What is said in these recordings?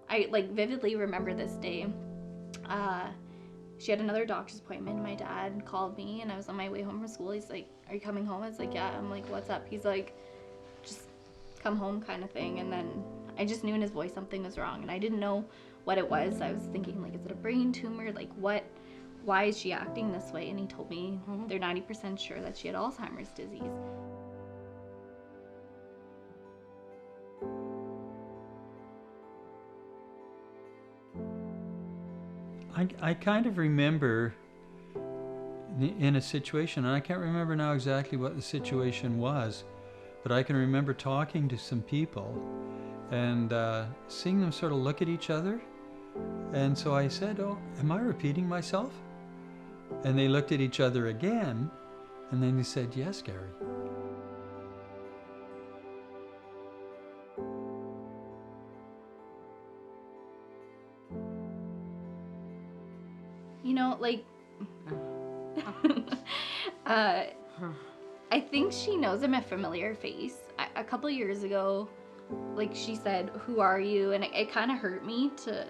I like vividly remember this day. She had another doctor's appointment. My dad called me and I was on my way home from school. He's like, "Are you coming home?" I was like, "Yeah." I'm like, "What's up?" He's like, "Just come home," kind of thing. And then I just knew in his voice something was wrong, and I didn't know what it was. I was thinking, like, is it a brain tumor? Like, why is she acting this way? And he told me they're 90% sure that she had Alzheimer's disease. I kind of remember in a situation, and I can't remember now exactly what the situation was, but I can remember talking to some people and seeing them sort of look at each other. And so I said, "Oh, am I repeating myself?" And they looked at each other again, and then they said, "Yes, Gary." You know, like, I think she knows I'm a familiar face. A couple years ago, like, she said, "Who are you?" And it kind of hurt me to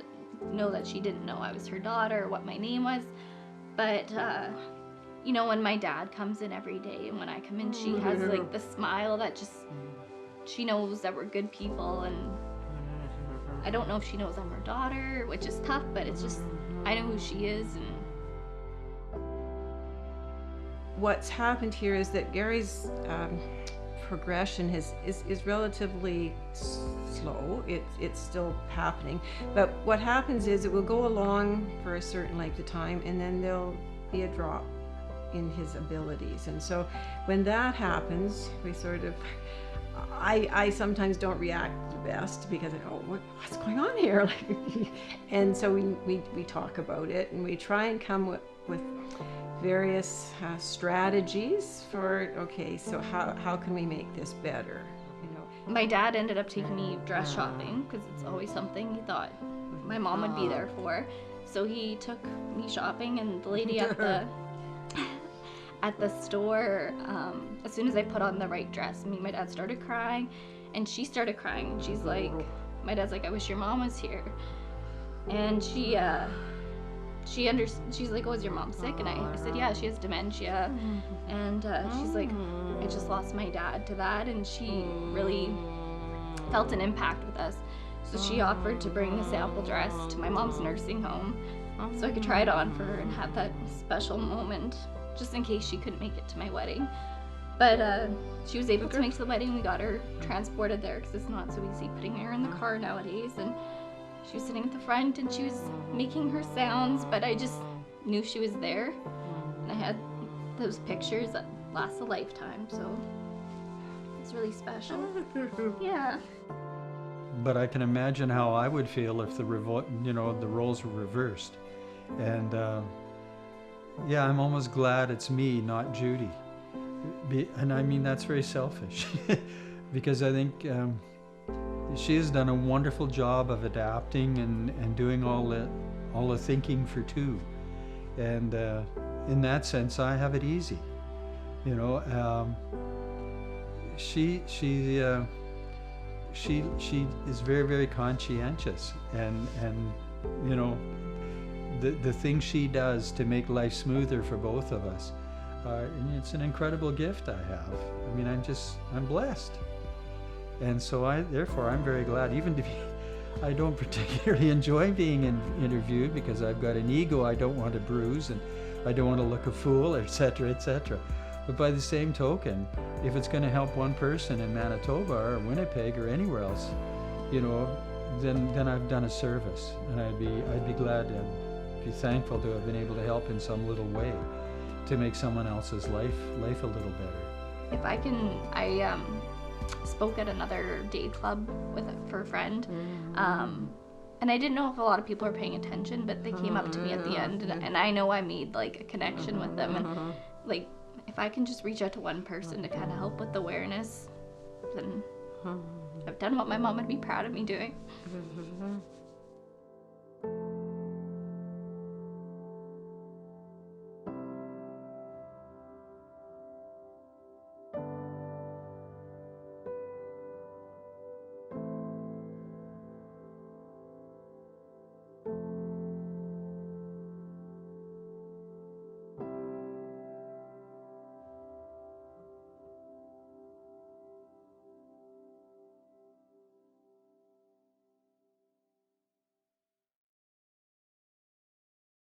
know that she didn't know I was her daughter or what my name was. But, you know, when my dad comes in every day and when I come in, she has, like, the smile that just, she knows that we're good people. And I don't know if she knows I'm her daughter, which is tough, but it's just, I know who she is. And what's happened here is that Gary's progression is relatively slow. It's still happening, but what happens is it will go along for a certain length of time, and then there'll be a drop in his abilities. And so when that happens, we sort of, I sometimes don't react the best because I go, what's going on here? And so we talk about it, and we try and come with various strategies for, okay, so how can we make this better? You know, my dad ended up taking me dress shopping because it's always something he thought my mom would be there for. So he took me shopping, and the lady at the store, as soon as I put on the right dress, me and my dad started crying, and she started crying, and she's like, my dad's like, "I wish your mom was here." And she's like, "Oh, is your mom sick?" And I said, "Yeah, she has dementia." And she's like, "I just lost my dad to that." And she really felt an impact with us. So she offered to bring a sample dress to my mom's nursing home so I could try it on for her and have that special moment, just in case she couldn't make it to my wedding. But she was able to make it to the wedding. We got her transported there because it's not so easy putting her in the car nowadays. And she was sitting at the front, and she was making her sounds, but I just knew she was there. And I had those pictures that last a lifetime, so it's really special. Yeah. But I can imagine how I would feel if the roles were reversed. And yeah, I'm almost glad it's me, not Judy. And I mean, that's very selfish because I think she has done a wonderful job of adapting and doing all the thinking for two. And in that sense, I have it easy. You know, she is very, very conscientious, and you know, the things she does to make life smoother for both of us, it's an incredible gift I have. I mean, I'm blessed. And so therefore I'm very glad, I don't particularly enjoy being interviewed because I've got an ego I don't want to bruise, and I don't want to look a fool, etc., etc. But by the same token, if it's going to help one person in Manitoba or Winnipeg or anywhere else, you know, then I've done a service, and I'd be glad to be thankful to have been able to help in some little way to make someone else's life a little better. If I can, I spoke at another day club for a friend, and I didn't know if a lot of people are paying attention, but they came up to me at the end, and I know I made like a connection with them, and like, if I can just reach out to one person to kind of help with awareness, then I've done what my mom would be proud of me doing.